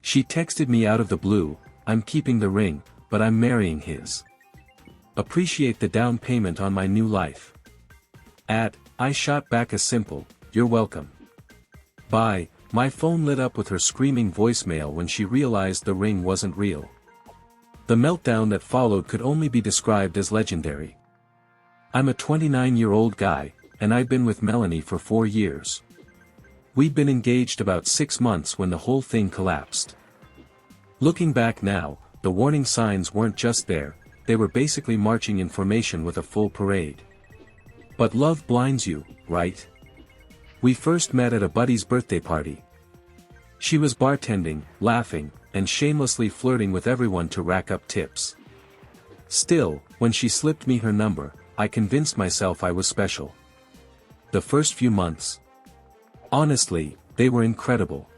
She texted me out of the blue, "I'm keeping the ring, but I'm marrying his. Appreciate the down payment on my new life." I shot back a simple, "You're welcome." Bye. My phone lit up with her screaming voicemail when she realized the ring wasn't real. The meltdown that followed could only be described as legendary. I'm a 29-year-old guy, and I've been with Melanie for 4 years. We'd been engaged about 6 months when the whole thing collapsed. Looking back now, the warning signs weren't just there, they were basically marching in formation with a full parade. But love blinds you, right? We first met at a buddy's birthday party. She was bartending, laughing, and shamelessly flirting with everyone to rack up tips. Still, when she slipped me her number, I convinced myself I was special. The first few months, honestly, they were incredible.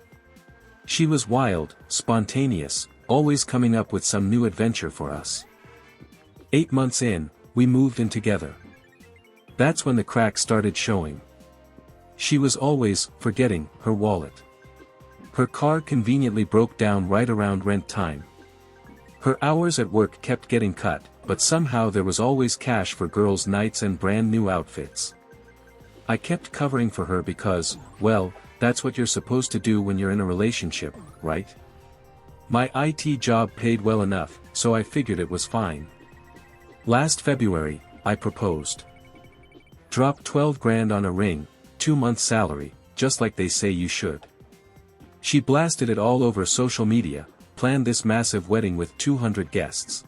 She was wild, spontaneous, always coming up with some new adventure for us. 8 months in, we moved in together. That's when the cracks started showing. She was always forgetting her wallet. Her car conveniently broke down right around rent time. Her hours at work kept getting cut, but somehow there was always cash for girls' nights and brand new outfits. I kept covering for her because, well, that's what you're supposed to do when you're in a relationship, right? My IT job paid well enough, so I figured it was fine. Last February, I proposed. Dropped 12 grand on a ring, 2 months' salary, just like they say you should. She blasted it all over social media, planned this massive wedding with 200 guests.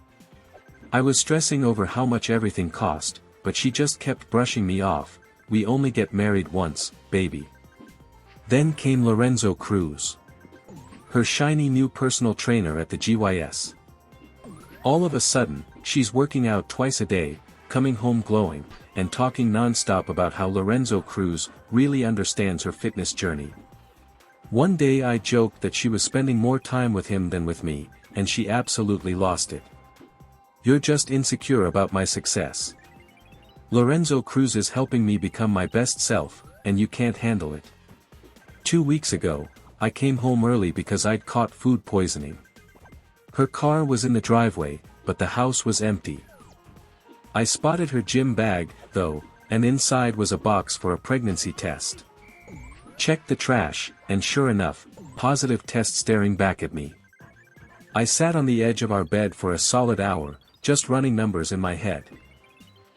I was stressing over how much everything cost, but she just kept brushing me off. "We only get married once, baby." Then came Lorenzo Cruz. Her shiny new personal trainer at the GYS. All of a sudden, she's working out twice a day, coming home glowing, and talking non-stop about how Lorenzo Cruz really understands her fitness journey. One day I joked that she was spending more time with him than with me, and she absolutely lost it. "You're just insecure about my success. Lorenzo Cruz is helping me become my best self, and you can't handle it." 2 weeks ago, I came home early because I'd caught food poisoning. Her car was in the driveway, but the house was empty. I spotted her gym bag, though, and inside was a box for a pregnancy test. Checked the trash, and sure enough, positive test staring back at me. I sat on the edge of our bed for a solid hour, just running numbers in my head.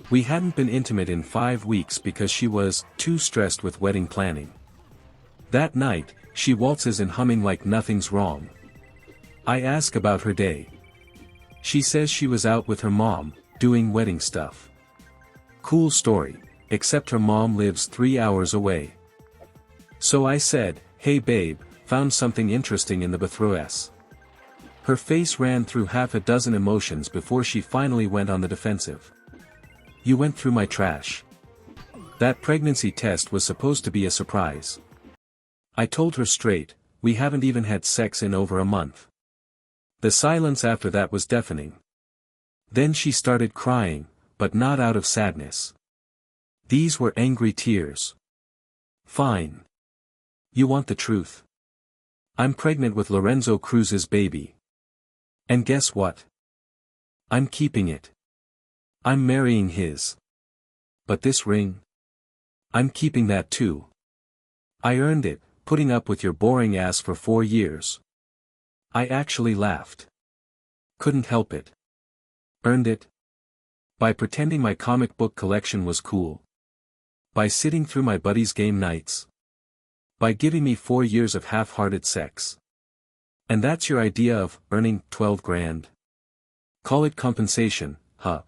We hadn't been intimate in 5 weeks because she was too stressed with wedding planning. That night, she waltzes in humming like nothing's wrong. I ask about her day. She says she was out with her mom, doing wedding stuff. Cool story, except her mom lives 3 hours away. So I said, "Hey babe, found something interesting in the bathroom." Her face ran through half a dozen emotions before she finally went on the defensive. "You went through my trash. That pregnancy test was supposed to be a surprise." I told her straight, "We haven't even had sex in over a month." The silence after that was deafening. Then she started crying, but not out of sadness. These were angry tears. "Fine. You want the truth? I'm pregnant with Lorenzo Cruz's baby. And guess what? I'm keeping it. I'm marrying his. But this ring? I'm keeping that too. I earned it, putting up with your boring ass for 4 years." I actually laughed. Couldn't help it. Earned it? By pretending my comic book collection was cool. By sitting through my buddies' game nights. By giving me 4 years of half-hearted sex. And that's your idea of earning 12 grand? Call it compensation, huh?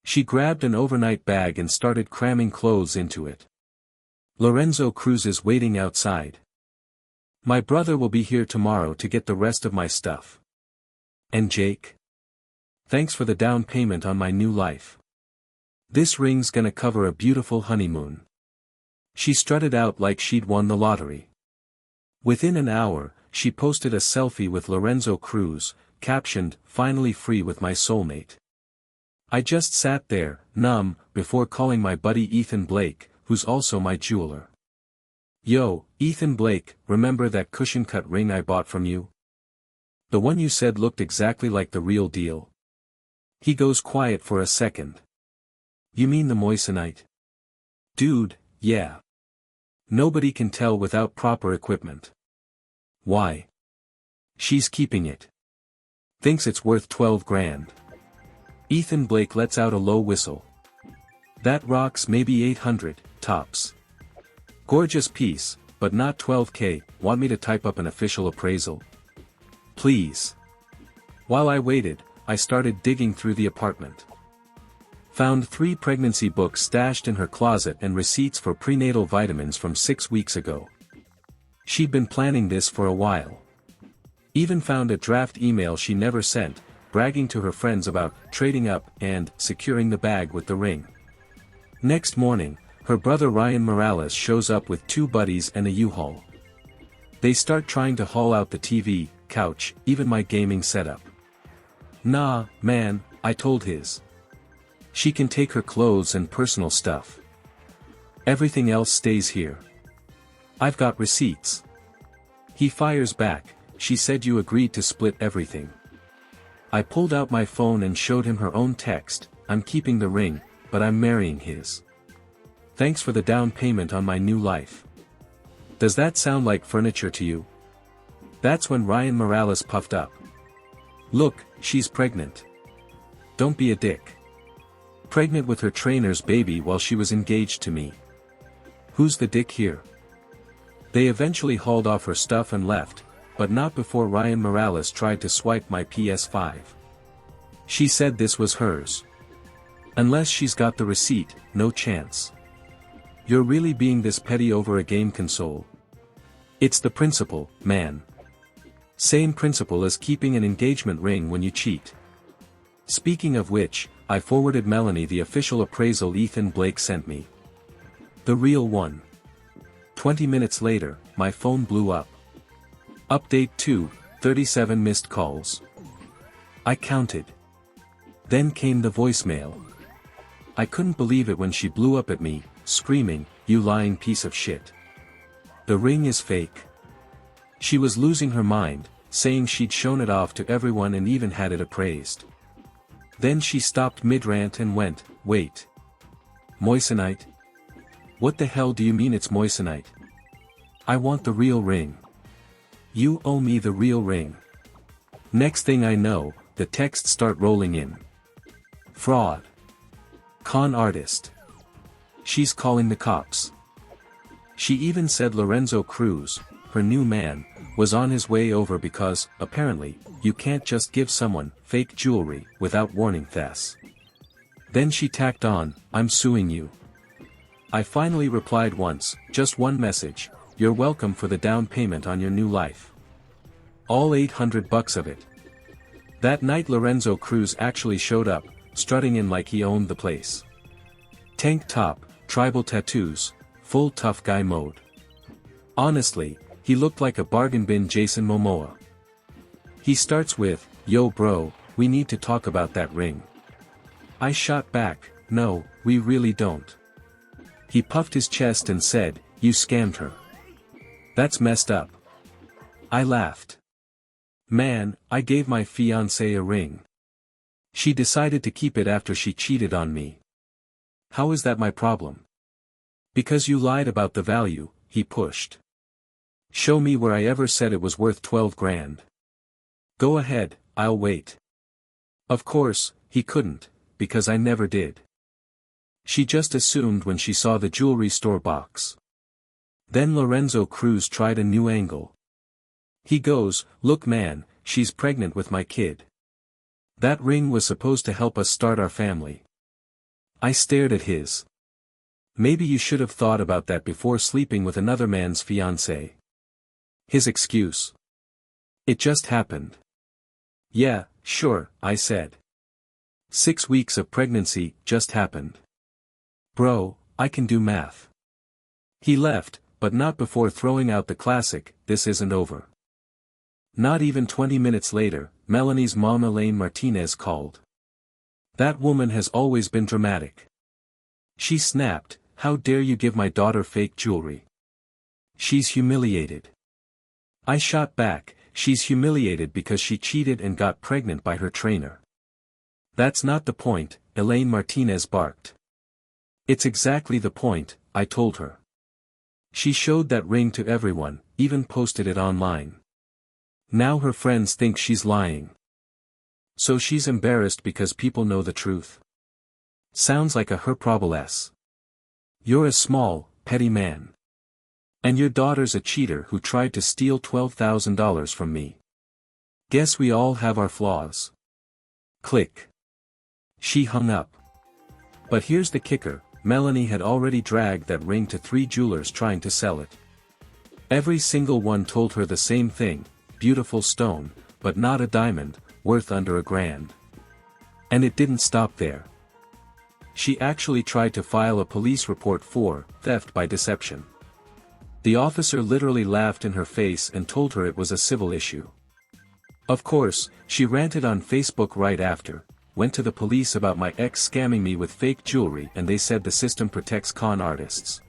She grabbed an overnight bag and started cramming clothes into it. "Lorenzo Cruz is waiting outside. My brother will be here tomorrow to get the rest of my stuff. And Jake? Thanks for the down payment on my new life. This ring's gonna cover a beautiful honeymoon." She strutted out like she'd won the lottery. Within an hour, she posted a selfie with Lorenzo Cruz, captioned, "Finally free with my soulmate." I just sat there, numb, before calling my buddy Ethan Blake, who's also my jeweler. "Yo, Ethan Blake, remember that cushion-cut ring I bought from you? The one you said looked exactly like the real deal. He goes quiet for a second. You mean the Moissanite? Dude, yeah. Nobody can tell without proper equipment. Why? She's keeping it. Thinks it's worth 12 grand. Ethan Blake lets out a low whistle. That rocks maybe 800, tops. Gorgeous piece, but not 12K, want me to type up an official appraisal? Please. While I waited, I started digging through the apartment. Found 3 pregnancy books stashed in her closet and receipts for prenatal vitamins from 6 weeks ago. She'd been planning this for a while. Even found a draft email she never sent, bragging to her friends about trading up and securing the bag with the ring. Next morning, her brother Ryan Morales shows up with 2 buddies and a U-Haul. They start trying to haul out the TV, couch, even my gaming setup. Nah, man, I told his. She can take her clothes and personal stuff. Everything else stays here. I've got receipts. He fires back, she said you agreed to split everything. I pulled out my phone and showed him her own text, I'm keeping the ring, but I'm marrying his. Thanks for the down payment on my new life. Does that sound like furniture to you? That's when Ryan Morales puffed up. Look, she's pregnant. Don't be a dick. Pregnant with her trainer's baby while she was engaged to me. Who's the dick here? They eventually hauled off her stuff and left, but not before Ryan Morales tried to swipe my PS5. She said this was hers. Unless she's got the receipt, no chance. You're really being this petty over a game console? It's the principle, man. Same principle as keeping an engagement ring when you cheat. Speaking of which, I forwarded Melanie the official appraisal Ethan Blake sent me. The real one. 20 minutes later, my phone blew up. Update 2, 37 missed calls. I counted. Then came the voicemail. I couldn't believe it when she blew up at me, screaming, "You lying piece of shit. The ring is fake." She was losing her mind, saying she'd shown it off to everyone and even had it appraised. Then she stopped mid-rant and went, "Wait. Moissanite? What the hell do you mean it's Moissanite? I want the real ring. You owe me the real ring." Next thing I know, the texts start rolling in. Fraud. Con artist. She's calling the cops. She even said Lorenzo Cruz, her new man, was on his way over because, apparently, you can't just give someone fake jewelry without warning Thess. Then she tacked on, "I'm suing you." I finally replied once, just one message, "You're welcome for the down payment on your new life. All $800 of it." That night Lorenzo Cruz actually showed up, strutting in like he owned the place. Tank top, tribal tattoos, full tough guy mode. Honestly, he looked like a bargain bin Jason Momoa. He starts with, "Yo bro, we need to talk about that ring." I shot back, "No, we really don't." He puffed his chest and said, "You scammed her. That's messed up." I laughed. Man, I gave my fiancée a ring. She decided to keep it after she cheated on me. How is that my problem? Because you lied about the value, he pushed. Show me where I ever said it was worth 12 grand. Go ahead, I'll wait. Of course, he couldn't, because I never did. She just assumed when she saw the jewelry store box. Then Lorenzo Cruz tried a new angle. He goes, "Look man, she's pregnant with my kid. That ring was supposed to help us start our family." I stared at his. "Maybe you should have thought about that before sleeping with another man's fiancée." His excuse. "It just happened." "Yeah, sure," I said. 6 weeks of pregnancy just happened. Bro, I can do math. He left, but not before throwing out the classic, "This isn't over." Not even 20 minutes later, Melanie's mom Elaine Martinez called. That woman has always been dramatic. She snapped, "How dare you give my daughter fake jewelry? She's humiliated." I shot back, she's humiliated because she cheated and got pregnant by her trainer. That's not the point, Elaine Martinez barked. It's exactly the point, I told her. She showed that ring to everyone, even posted it online. Now her friends think she's lying. So she's embarrassed because people know the truth. Sounds like a her problem. You're a small, petty man. And your daughter's a cheater who tried to steal $12,000 from me. Guess we all have our flaws. Click. She hung up. But here's the kicker, Melanie had already dragged that ring to 3 jewelers trying to sell it. Every single one told her the same thing, beautiful stone, but not a diamond, worth under $1,000. And it didn't stop there. She actually tried to file a police report for theft by deception. The officer literally laughed in her face and told her it was a civil issue. Of course, she ranted on Facebook right after, went to the police about my ex scamming me with fake jewelry, and they said the system protects con artists.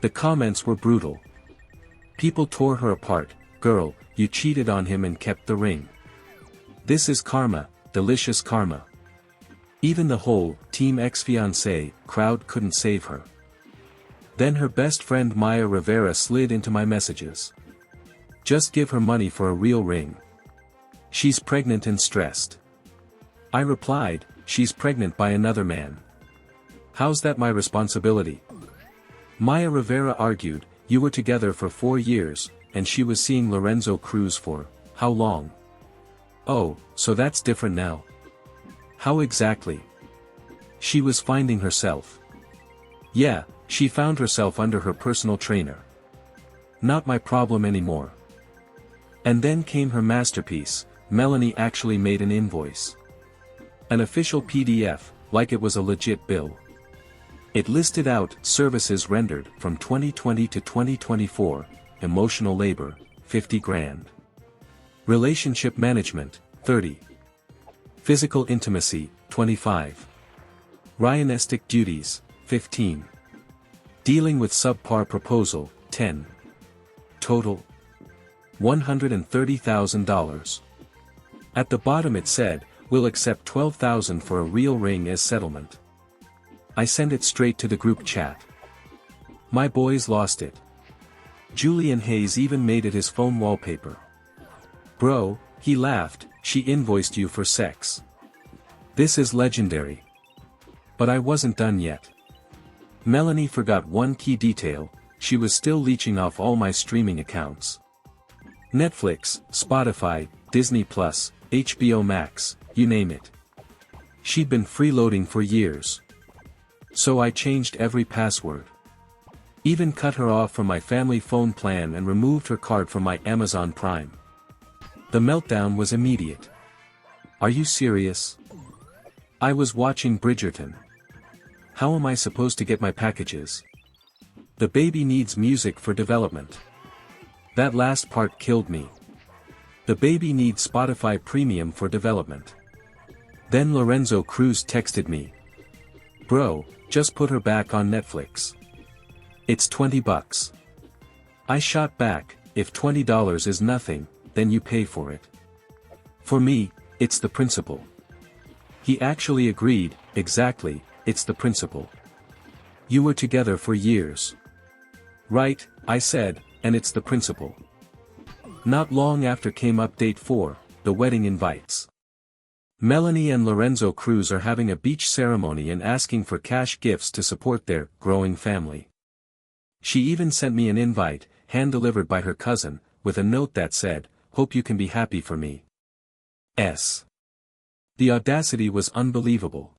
The comments were brutal. People tore her apart, girl, you cheated on him and kept the ring. This is karma, delicious karma. Even the whole Team Ex-Fiancée crowd couldn't save her. Then her best friend Maya Rivera slid into my messages. Just give her money for a real ring. She's pregnant and stressed. I replied, she's pregnant by another man. How's that my responsibility? Maya Rivera argued, you were together for 4 years, and she was seeing Lorenzo Cruz for, how long? Oh, so that's different now. How exactly? She was finding herself. Yeah, she found herself under her personal trainer. Not my problem anymore. And then came her masterpiece, Melanie actually made an invoice. An official PDF, like it was a legit bill. It listed out services rendered from 2020 to 2024, emotional labor, $50,000. Relationship management, $30,000. Physical intimacy, $25,000. Ryanistic duties, $15,000. Dealing with subpar proposal, $10,000. Total, $130,000. At the bottom it said, we'll accept $12,000 for a real ring as settlement. I sent it straight to the group chat. My boys lost it. Julian Hayes even made it his phone wallpaper. Bro, he laughed, she invoiced you for sex. This is legendary. But I wasn't done yet. Melanie forgot one key detail, she was still leeching off all my streaming accounts. Netflix, Spotify, Disney+, HBO Max, you name it. She'd been freeloading for years. So I changed every password. Even cut her off from my family phone plan and removed her card from my Amazon Prime. The meltdown was immediate. Are you serious? I was watching Bridgerton. How am I supposed to get my packages? The baby needs music for development. That last part killed me. The baby needs Spotify Premium for development. Then Lorenzo Cruz texted me. Bro, just put her back on Netflix. It's $20. I shot back, if $20 is nothing, then you pay for it. For me, it's the principle. He actually agreed, exactly, it's the principle. You were together for years. Right, I said, and it's the principle. Not long after came update 4, the wedding invites. Melanie and Lorenzo Cruz are having a beach ceremony and asking for cash gifts to support their growing family. She even sent me an invite, hand-delivered by her cousin, with a note that said, hope you can be happy for me. The audacity was unbelievable.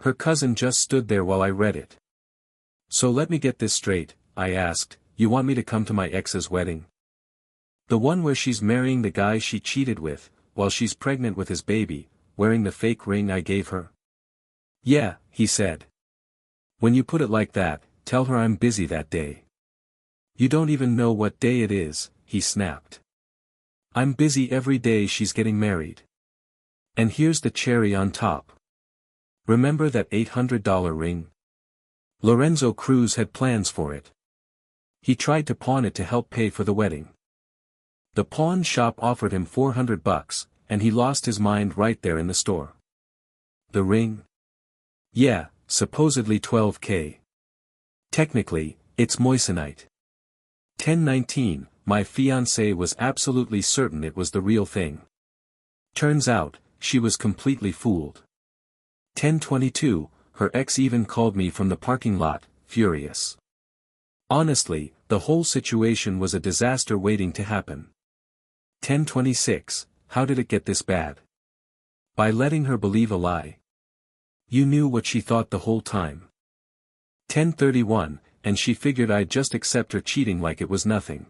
Her cousin just stood there while I read it. So let me get this straight, I asked, you want me to come to my ex's wedding? The one where she's marrying the guy she cheated with, while she's pregnant with his baby, wearing the fake ring I gave her? Yeah, he said. When you put it like that, tell her I'm busy that day. You don't even know what day it is, he snapped. I'm busy every day she's getting married. And here's the cherry on top. Remember that $800 ring? Lorenzo Cruz had plans for it. He tried to pawn it to help pay for the wedding. The pawn shop offered him $400, and he lost his mind right there in the store. The ring? Yeah, supposedly $12K. Technically, it's moissanite. 1019, my fiancée was absolutely certain it was the real thing. Turns out, she was completely fooled. 1022, her ex even called me from the parking lot, furious. Honestly, the whole situation was a disaster waiting to happen. 1026, how did it get this bad? By letting her believe a lie. You knew what she thought the whole time. 1031, and she figured I'd just accept her cheating like it was nothing.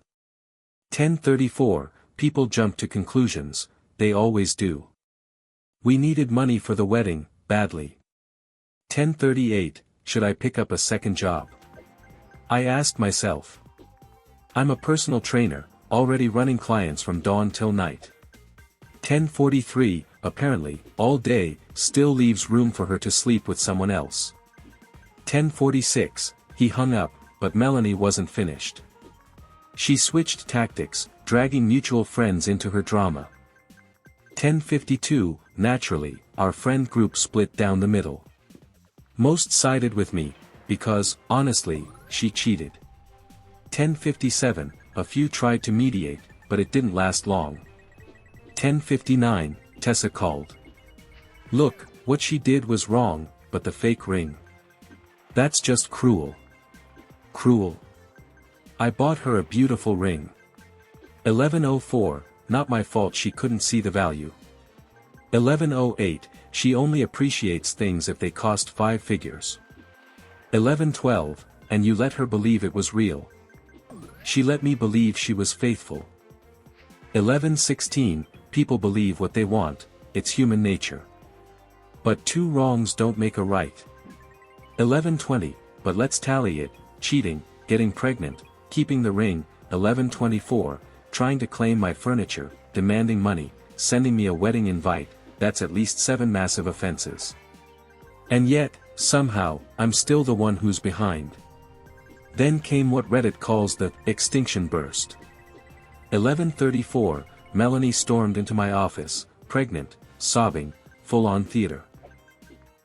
1034, people jump to conclusions, they always do. We needed money for the wedding, badly. 1038, should I pick up a second job? I asked myself. I'm a personal trainer, already running clients from dawn till night. 1043, apparently, all day, still leaves room for her to sleep with someone else. 1046, he hung up, but Melanie wasn't finished. She switched tactics, dragging mutual friends into her drama. 1052, naturally, our friend group split down the middle. Most sided with me, because, honestly, she cheated. 1057, a few tried to mediate, but it didn't last long. 1059, Tessa called. Look, what she did was wrong, but the fake ring. That's just cruel. Cruel. I bought her a beautiful ring. 1104, not my fault she couldn't see the value. 1108, she only appreciates things if they cost 5 figures. 1112, and you let her believe it was real. She let me believe she was faithful. 1116, people believe what they want, it's human nature. But 2 wrongs don't make a right. 1120, but let's tally it, cheating, getting pregnant, keeping the ring, 1124, trying to claim my furniture, demanding money, sending me a wedding invite, that's at least 7 massive offenses. And yet, somehow, I'm still the one who's behind. Then came what Reddit calls the extinction burst. 1134, Melanie stormed into my office, pregnant, sobbing, full-on theater.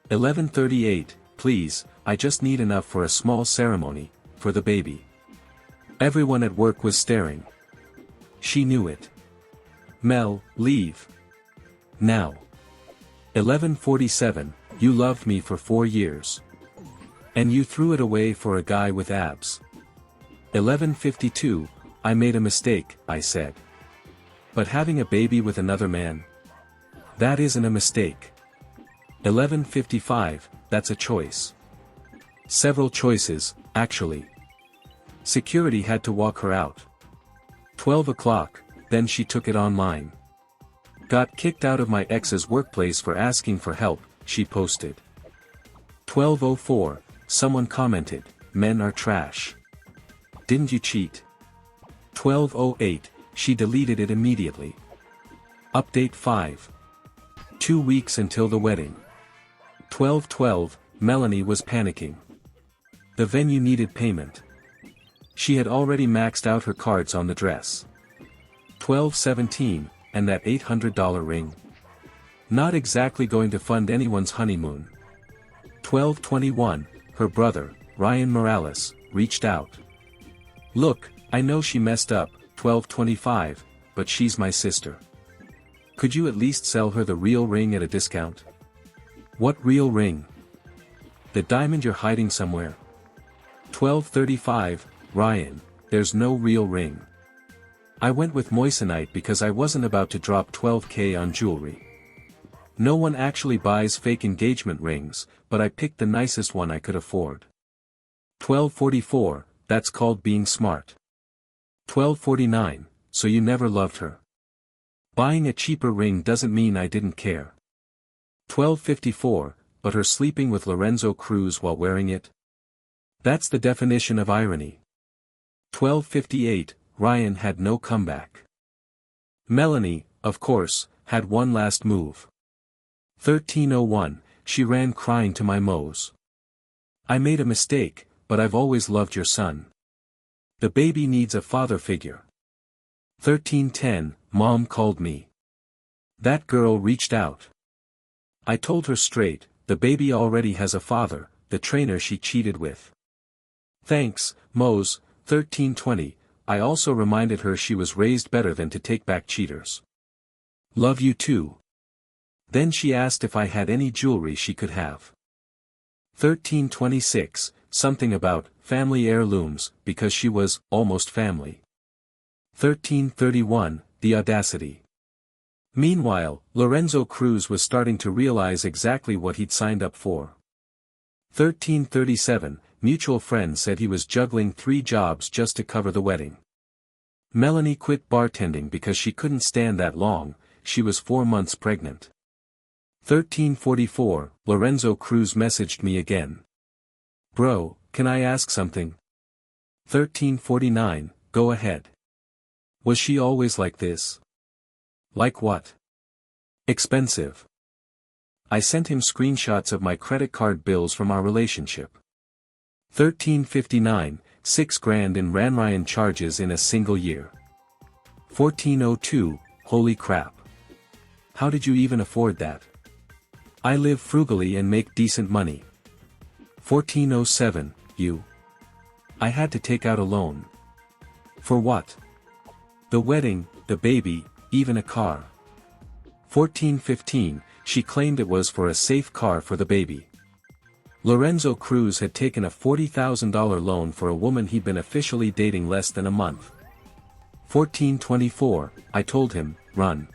1138, please, I just need enough for a small ceremony, for the baby. Everyone at work was staring. She knew it. Mel, leave. Now. 1147, you loved me for 4 years. And you threw it away for a guy with abs. 1152, I made a mistake, I said. But having a baby with another man? That isn't a mistake. 1155, that's a choice. Several choices, actually. Security had to walk her out. 12 o'clock, then she took it online. Got kicked out of my ex's workplace for asking for help, she posted. 12:04, someone commented, men are trash. Didn't you cheat? 12:08, she deleted it immediately. Update 5. 2 weeks until the wedding. 12:12, Melanie was panicking. The venue needed payment. She had already maxed out her cards on the dress. 12:17, and that $800 ring. Not exactly going to fund anyone's honeymoon. 12:21, her brother, Ryan Morales, reached out. Look, I know she messed up, 12:25, but she's my sister. Could you at least sell her the real ring at a discount? What real ring? The diamond you're hiding somewhere. 12:35, Ryan, there's no real ring. I went with moissanite because I wasn't about to drop $12K on jewelry. No one actually buys fake engagement rings, but I picked the nicest one I could afford. 12:44, that's called being smart. 12:49, so you never loved her. Buying a cheaper ring doesn't mean I didn't care. 12:54, but her sleeping with Lorenzo Cruz while wearing it? That's the definition of irony. 12:58, Ryan had no comeback. Melanie, of course, had one last move. 13:01, she ran crying to my Mose. I made a mistake, but I've always loved your son. The baby needs a father figure. 13:10, Mom called me. That girl reached out. I told her straight, the baby already has a father, the trainer she cheated with. Thanks, Mose. 13:20, I also reminded her she was raised better than to take back cheaters. Love you too. Then she asked if I had any jewelry she could have. 13:26, something about family heirlooms, because she was almost family. 13:31, the audacity. Meanwhile, Lorenzo Cruz was starting to realize exactly what he'd signed up for. 13:37, mutual friend said he was juggling 3 jobs just to cover the wedding. Melanie quit bartending because she couldn't stand that long, she was 4 months pregnant. 13:44, Lorenzo Cruz messaged me again. Bro, can I ask something? 13:49, go ahead. Was she always like this? Like what? Expensive. I sent him screenshots of my credit card bills from our relationship. 13:59, $6,000 in Ranryan charges in a single year. 14:02, holy crap. How did you even afford that? I live frugally and make decent money. 14:07, you. I had to take out a loan. For what? The wedding, the baby, even a car. 14:15, she claimed it was for a safe car for the baby. Lorenzo Cruz had taken a $40,000 loan for a woman he'd been officially dating less than a month. 14:24, I told him, run.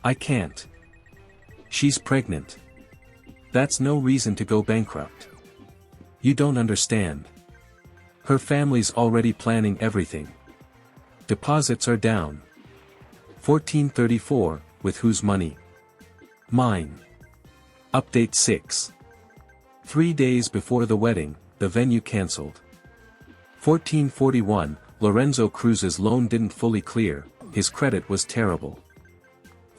I can't. She's pregnant. That's no reason to go bankrupt. You don't understand. Her family's already planning everything. Deposits are down. 14:34, with whose money? Mine. Update 6. 3 days before the wedding, the venue cancelled. 14:41, Lorenzo Cruz's loan didn't fully clear, his credit was terrible.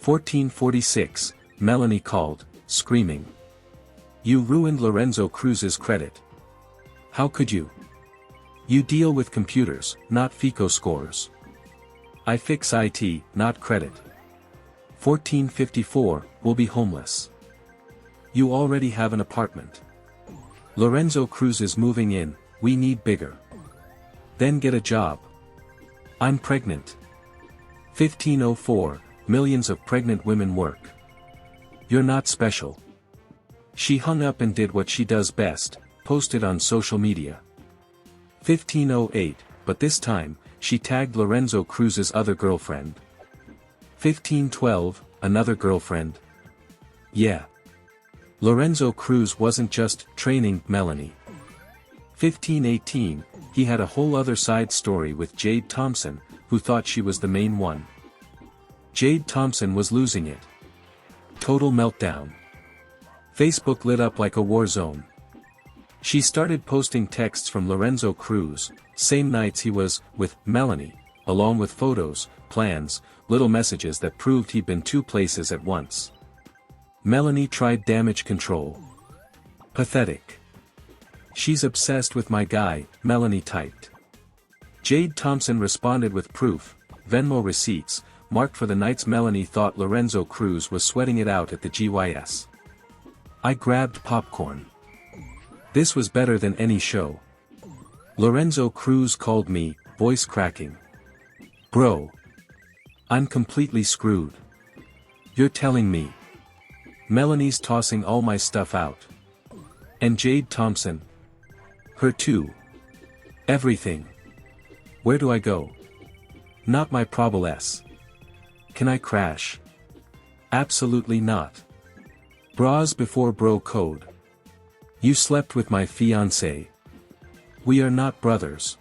14:46, Melanie called, screaming. You ruined Lorenzo Cruz's credit. How could you? You deal with computers, not FICO scores. I fix IT, not credit. 14:54, we'll be homeless. You already have an apartment. Lorenzo Cruz is moving in, we need bigger. Then get a job. I'm pregnant. 15:04, millions of pregnant women work. You're not special. She hung up and did what she does best, posted on social media. 15:08, but this time, she tagged Lorenzo Cruz's other girlfriend. 15:12, another girlfriend. Yeah. Lorenzo Cruz wasn't just training Melanie. 15:18, he had a whole other side story with Jade Thompson, who thought she was the main one. Jade Thompson was losing it. Total meltdown. Facebook lit up like a war zone. She started posting texts from Lorenzo Cruz, same nights he was with Melanie, along with photos, plans, little messages that proved he'd been 2 places at once. Melanie tried damage control. Pathetic. She's obsessed with my guy, Melanie typed. Jade Thompson responded with proof, Venmo receipts, marked for the nights Melanie thought Lorenzo Cruz was sweating it out at the GYS. I grabbed popcorn. This was better than any show. Lorenzo Cruz called me, voice cracking. Bro. I'm completely screwed. You're telling me. Melanie's tossing all my stuff out. And Jade Thompson. Her too. Everything. Where do I go? Not my problem. Can I crash? Absolutely not. Bras before bro code. You slept with my fiancée. We are not brothers.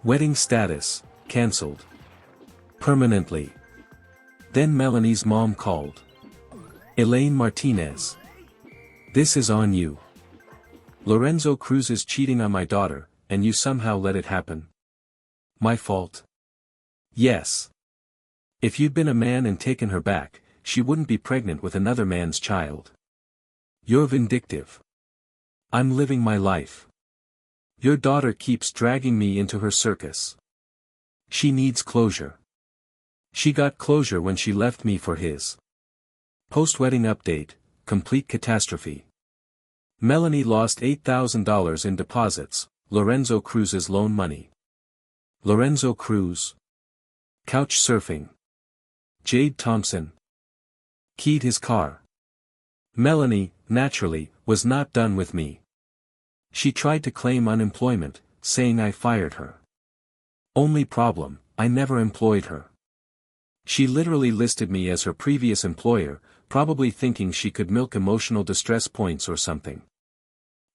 Wedding status, cancelled. Permanently. Then Melanie's mom called. Elaine Martinez. This is on you. Lorenzo Cruz is cheating on my daughter, and you somehow let it happen. My fault. Yes. If you'd been a man and taken her back, she wouldn't be pregnant with another man's child. You're vindictive. I'm living my life. Your daughter keeps dragging me into her circus. She needs closure. She got closure when she left me for his. Post-wedding update, complete catastrophe. Melanie lost $8,000 in deposits, Lorenzo Cruz's loan money. Lorenzo Cruz. Couch surfing. Jade Thompson. Keyed his car. Melanie, naturally, was not done with me. She tried to claim unemployment, saying I fired her. Only problem, I never employed her. She literally listed me as her previous employer, probably thinking she could milk emotional distress points or something.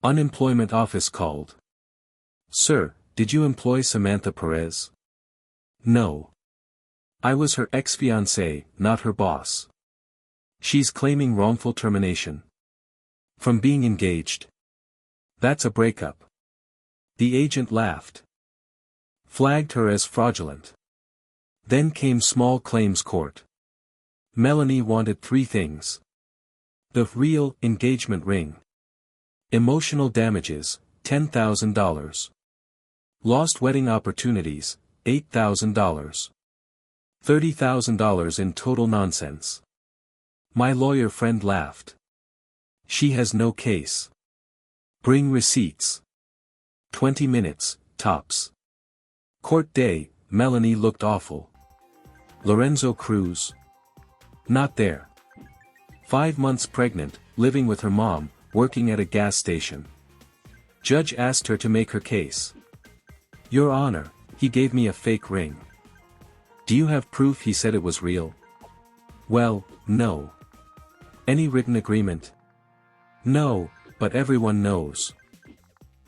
Unemployment office called. Sir, did you employ Samantha Perez? No. I was her ex-fiancée, not her boss. She's claiming wrongful termination. From being engaged. That's a breakup. The agent laughed. Flagged her as fraudulent. Then came small claims court. Melanie wanted 3 things. The real engagement ring. Emotional damages, $10,000. Lost wedding opportunities, $8,000. $30,000 in total nonsense. My lawyer friend laughed. She has no case. Bring receipts. 20 minutes, tops. Court day, Melanie looked awful. Lorenzo Cruz. Not there. 5 months pregnant, living with her mom, working at a gas station. Judge asked her to make her case. Your Honor, he gave me a fake ring. Do you have proof he said it was real? Well, no. Any written agreement? No, but everyone knows.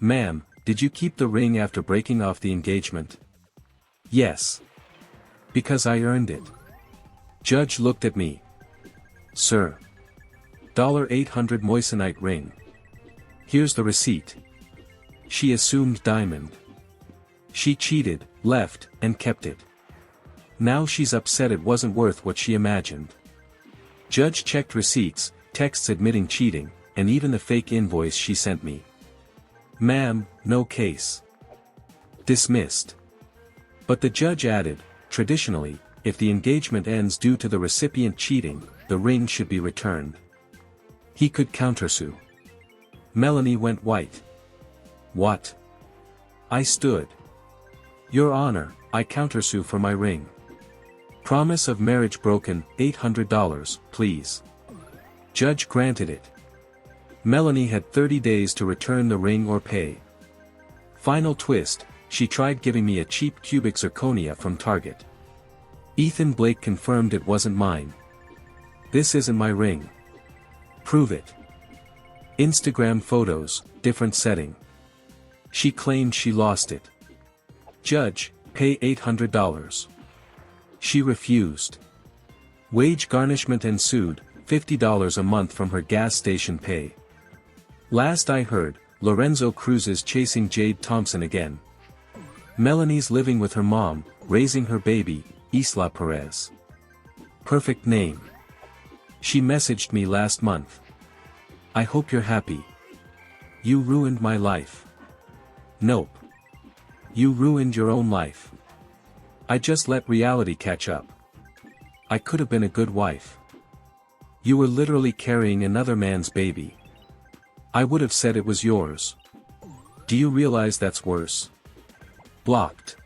Ma'am, did you keep the ring after breaking off the engagement? Yes. Because I earned it. Judge looked at me. Sir. $800 Moissanite ring. Here's the receipt. She assumed diamond. She cheated, left, and kept it. Now she's upset it wasn't worth what she imagined. Judge checked receipts, texts admitting cheating, and even the fake invoice she sent me. Ma'am, no case. Dismissed. But the judge added, traditionally, if the engagement ends due to the recipient cheating, the ring should be returned. He could countersue. Melanie went white. What? I stood. Your Honor, I countersue for my ring. Promise of marriage broken, $800, please. Judge granted it. Melanie had 30 days to return the ring or pay. Final twist, she tried giving me a cheap cubic zirconia from Target. Ethan Blake confirmed it wasn't mine. This isn't my ring. Prove it. Instagram photos, different setting. She claimed she lost it. Judge, pay $800. She refused. Wage garnishment ensued, $50 a month from her gas station pay. Last I heard, Lorenzo Cruz is chasing Jade Thompson again. Melanie's living with her mom, raising her baby, Isla Perez. Perfect name. She messaged me last month. I hope you're happy. You ruined my life. Nope. You ruined your own life. I just let reality catch up. I could have been a good wife. You were literally carrying another man's baby. I would have said it was yours. Do you realize that's worse? Blocked.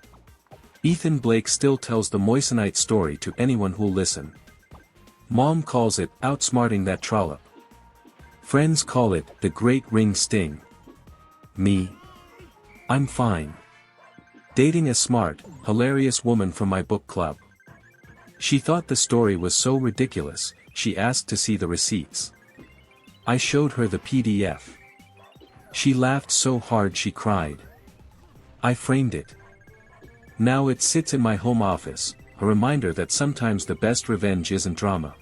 Ethan Blake still tells the Moissanite story to anyone who'll listen. Mom calls it outsmarting that trollop. Friends call it the great ring sting. Me? I'm fine. Dating a smart, hilarious woman from my book club. She thought the story was so ridiculous, she asked to see the receipts. I showed her the PDF. She laughed so hard she cried. I framed it. Now it sits in my home office, a reminder that sometimes the best revenge isn't drama.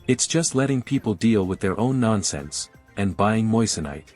It's just letting people deal with their own nonsense, and buying Moissanite.